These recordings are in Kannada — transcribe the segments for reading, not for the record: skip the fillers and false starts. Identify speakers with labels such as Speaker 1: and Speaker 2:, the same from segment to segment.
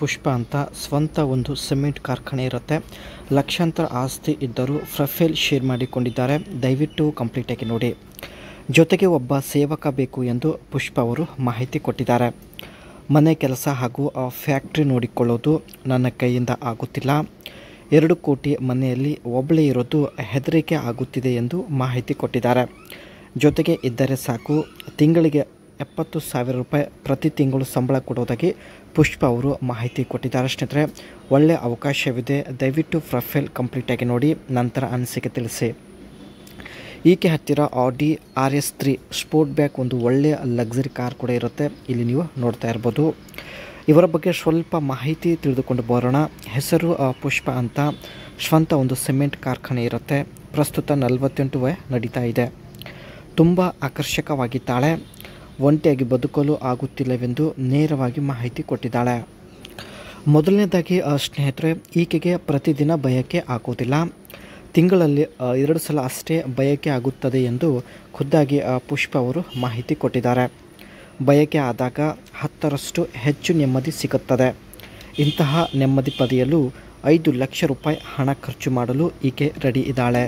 Speaker 1: ಪುಷ್ಪ ಅಂತ ಸ್ವಂತ ಒಂದು ಸಿಮೆಂಟ್ ಕಾರ್ಖಾನೆ ಇರುತ್ತೆ. ಲಕ್ಷಾಂತರ ಆಸ್ತಿ ಇದ್ದರೂ ಪ್ರೊಫೈಲ್ ಶೇರ್ ಮಾಡಿಕೊಂಡಿದ್ದಾರೆ. ದಯವಿಟ್ಟು ಕಂಪ್ಲೀಟ್ ಆಗಿ ನೋಡಿ. ಜೊತೆಗೆ ಒಬ್ಬ ಸೇವಕ ಬೇಕು ಎಂದು ಪುಷ್ಪ ಅವರು ಮಾಹಿತಿ ಕೊಟ್ಟಿದ್ದಾರೆ. ಮನೆ ಕೆಲಸ ಹಾಗೂ ಫ್ಯಾಕ್ಟ್ರಿ ನೋಡಿಕೊಳ್ಳೋದು ನನ್ನ ಕೈಯಿಂದ ಆಗುತ್ತಿಲ್ಲ. 2 ಕೋಟಿ ಮನೆಯಲ್ಲಿ ಒಬ್ಬಳೇ ಇರೋದು ಹೆದರಿಕೆ ಆಗುತ್ತಿದೆ ಎಂದು ಮಾಹಿತಿ ಕೊಟ್ಟಿದ್ದಾರೆ. ಜೊತೆಗೆ ಇದ್ದರೆ ಸಾಕು, ತಿಂಗಳಿಗೆ 70,000 ರೂಪಾಯಿ ಪ್ರತಿ ತಿಂಗಳು ಸಂಬಳ ಕೊಡೋದಾಗಿ ಪುಷ್ಪ ಅವರು ಮಾಹಿತಿ ಕೊಟ್ಟಿದ್ದಾರೆ. ಸ್ನೇಹಿತರೆ, ಒಳ್ಳೆಯ ಅವಕಾಶವಿದೆ. ದಯವಿಟ್ಟು ಪ್ರೊಫೈಲ್ ಕಂಪ್ಲೀಟಾಗಿ ನೋಡಿ, ನಂತರ ಅನಿಸಿಕೆ ತಿಳಿಸಿ. ಈಕೆ ಹತ್ತಿರ ಆಡಿ RS3 ಸ್ಪೋರ್ಟ್ ಬ್ಯಾಗ್ ಒಂದು ಒಳ್ಳೆಯ ಲಕ್ಸುರಿ ಕಾರ್ ಕೂಡ ಇರುತ್ತೆ. ಇಲ್ಲಿ ನೀವು ನೋಡ್ತಾ ಇರ್ಬೋದು. ಇವರ ಬಗ್ಗೆ ಸ್ವಲ್ಪ ಮಾಹಿತಿ ತಿಳಿದುಕೊಂಡು ಬರೋಣ. ಹೆಸರು ಪುಷ್ಪ ಅಂತ. ಸ್ವಂತ ಒಂದು ಸಿಮೆಂಟ್ ಕಾರ್ಖಾನೆ ಇರುತ್ತೆ. ಪ್ರಸ್ತುತ 48 ವಯ ನಡೀತಾ ಇದೆ. ತುಂಬ ಆಕರ್ಷಕವಾಗಿದ್ದಾಳೆ. ಒಂಟಿಯಾಗಿ ಬದುಕಲು ಆಗುತ್ತಿಲ್ಲವೆಂದು ನೇರವಾಗಿ ಮಾಹಿತಿ ಕೊಟ್ಟಿದ್ದಾಳೆ. ಮೊದಲನೇದಾಗಿ ಸ್ನೇಹಿತರೆ, ಈಕೆಗೆ ಪ್ರತಿದಿನ ಬಯಕೆ ಆಗೋದಿಲ್ಲ. ತಿಂಗಳಲ್ಲಿ 2 ಸಲ ಅಷ್ಟೇ ಬಯಕೆ ಆಗುತ್ತದೆ ಎಂದು ಖುದ್ದಾಗಿ ಪುಷ್ಪ ಅವರು ಮಾಹಿತಿ ಕೊಟ್ಟಿದ್ದಾರೆ. ಬಯಕೆ ಆದಾಗ 10ರಷ್ಟು ಹೆಚ್ಚು ನೆಮ್ಮದಿ ಸಿಗುತ್ತದೆ. ಇಂತಹ ನೆಮ್ಮದಿ ಪಡೆಯಲು 5 ಲಕ್ಷ ರೂಪಾಯಿ ಹಣ ಖರ್ಚು ಮಾಡಲು ಈಕೆ ರೆಡಿ ಇದ್ದಾಳೆ.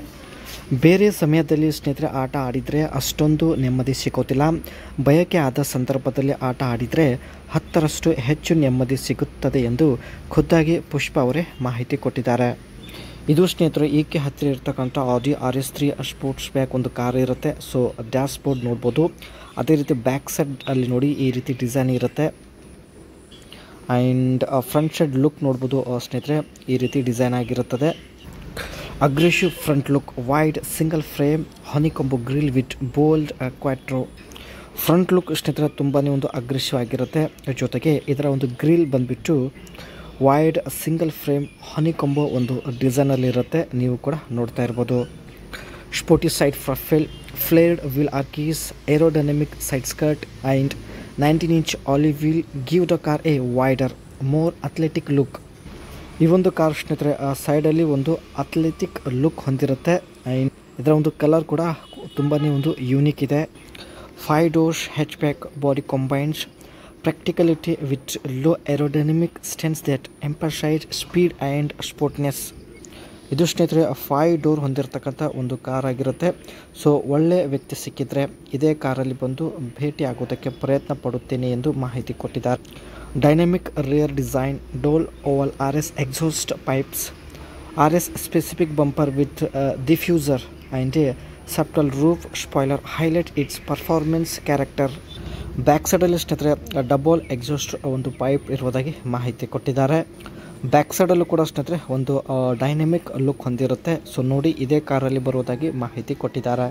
Speaker 1: ಬೇರೆ ಸಮಯದಲ್ಲಿ ಸ್ನೇಹಿತರೆ ಆಟ ಆಡಿದರೆ ಅಷ್ಟೊಂದು ನೆಮ್ಮದಿ ಸಿಗೋದಿಲ್ಲ. ಬಯಕೆ ಆದ ಸಂದರ್ಭದಲ್ಲಿ ಆಟ ಆಡಿದರೆ 10ರಷ್ಟು ಹೆಚ್ಚು ನೆಮ್ಮದಿ ಸಿಗುತ್ತದೆ ಎಂದು ಖುದ್ದಾಗಿ ಪುಷ್ಪ ಅವರೇ ಮಾಹಿತಿ ಕೊಟ್ಟಿದ್ದಾರೆ. ಇದು ಸ್ನೇಹಿತರೆ ಈಕೆ ಹತ್ತಿರ ಇರ್ತಕ್ಕಂಥ ಆಡಿ RS3 ಸ್ಪೋರ್ಟ್ಸ್ ಬ್ಯಾಗ್ ಒಂದು ಕಾರ್ ಇರುತ್ತೆ. ಸೊ ಡ್ಯಾಶ್ ಬೋರ್ಡ್ ನೋಡ್ಬೋದು. ಅದೇ ರೀತಿ ಬ್ಯಾಕ್ ಸೈಡ್ ಅಲ್ಲಿ ನೋಡಿ ಈ ರೀತಿ ಡಿಸೈನ್ ಇರುತ್ತೆ. ಆ್ಯಂಡ್ ಫ್ರಂಟ್ ಸೈಡ್ ಲುಕ್ ನೋಡ್ಬೋದು ಸ್ನೇಹಿತರೆ, ಈ ರೀತಿ ಡಿಸೈನ್ ಆಗಿರುತ್ತದೆ. Aggressive front look, wide single frame, honeycomb grille with bold quattro. Front look ಸ್ನೇಹಿತರೆ ತುಂಬಾ ಒಂದು ಅಗ್ರೆಸಿವ್ ಆಗಿರುತ್ತೆ. ಜೊತೆಗೆ ಇದರ ಒಂದು ಗ್ರಿಲ್ ಬಂದುಬಿಟ್ಟು ವೈಡ್ ಸಿಂಗಲ್ ಫ್ರೇಮ್ ಹನಿಕೊಂಬು ಒಂದು ಡಿಸೈನಲ್ಲಿರುತ್ತೆ. ನೀವು ಕೂಡ ನೋಡ್ತಾ ಇರ್ಬೋದು. Sporty side profile, flared wheel arches, aerodynamic side skirt and 19-inch alloy wheel give the car a wider more athletic look. ಈ ಒಂದು ಕಾರ್ ಸ್ನೇಹಿತರೆ ಸೈಡಲ್ಲಿ ಒಂದು ಅಥ್ಲೆಟಿಕ್ ಲುಕ್ ಹೊಂದಿರುತ್ತೆ. ಆ್ಯಂಡ್ ಇದರ ಒಂದು ಕಲರ್ ಕೂಡ ತುಂಬಾ ಒಂದು ಯೂನಿಕ್ ಇದೆ. 5 doors hatchback body combines practicality with low aerodynamic stance that emphasize speed and sportiness. ಇದು ಸ್ನೇಹಿತರೆ 5 door ಹೊಂದಿರತಕ್ಕಂಥ ಒಂದು ಕಾರ್ ಆಗಿರುತ್ತೆ. ಸೊ ಒಳ್ಳೆ ವ್ಯಕ್ತಿ ಸಿಕ್ಕಿದ್ರೆ ಇದೇ ಕಾರಲ್ಲಿ ಬಂದು ಭೇಟಿ ಆಗೋದಕ್ಕೆ ಪ್ರಯತ್ನ ಪಡುತ್ತೇನೆ ಎಂದು ಮಾಹಿತಿ ಕೊಟ್ಟಿದ್ದಾರೆ. Dynamic rear design, dual oval RS exhaust pipes, RS specific bumper with diffuser and a subtle roof spoiler highlight its performance character. Back ಸೈಡಲ್ಲಿ ಸ್ನೇಹಿತರೆ ಡಬಲ್ ಎಕ್ಸಾಸ್ಟ್ ಒಂದು ಪೈಪ್ ಇರುವುದಾಗಿ ಮಾಹಿತಿ ಕೊಟ್ಟಿದ್ದಾರೆ. ಬ್ಯಾಕ್ ಸೈಡಲ್ಲೂ ಕೂಡ ಸ್ನೇಹಿತರೆ ಒಂದು ಡೈನಮಿಕ್ ಲುಕ್ ಹೊಂದಿರುತ್ತೆ. ಸೊ ನೋಡಿ ಇದೇ ಕಾರಲ್ಲಿ ಬರುವುದಾಗಿ ಮಾಹಿತಿ ಕೊಟ್ಟಿದ್ದಾರೆ.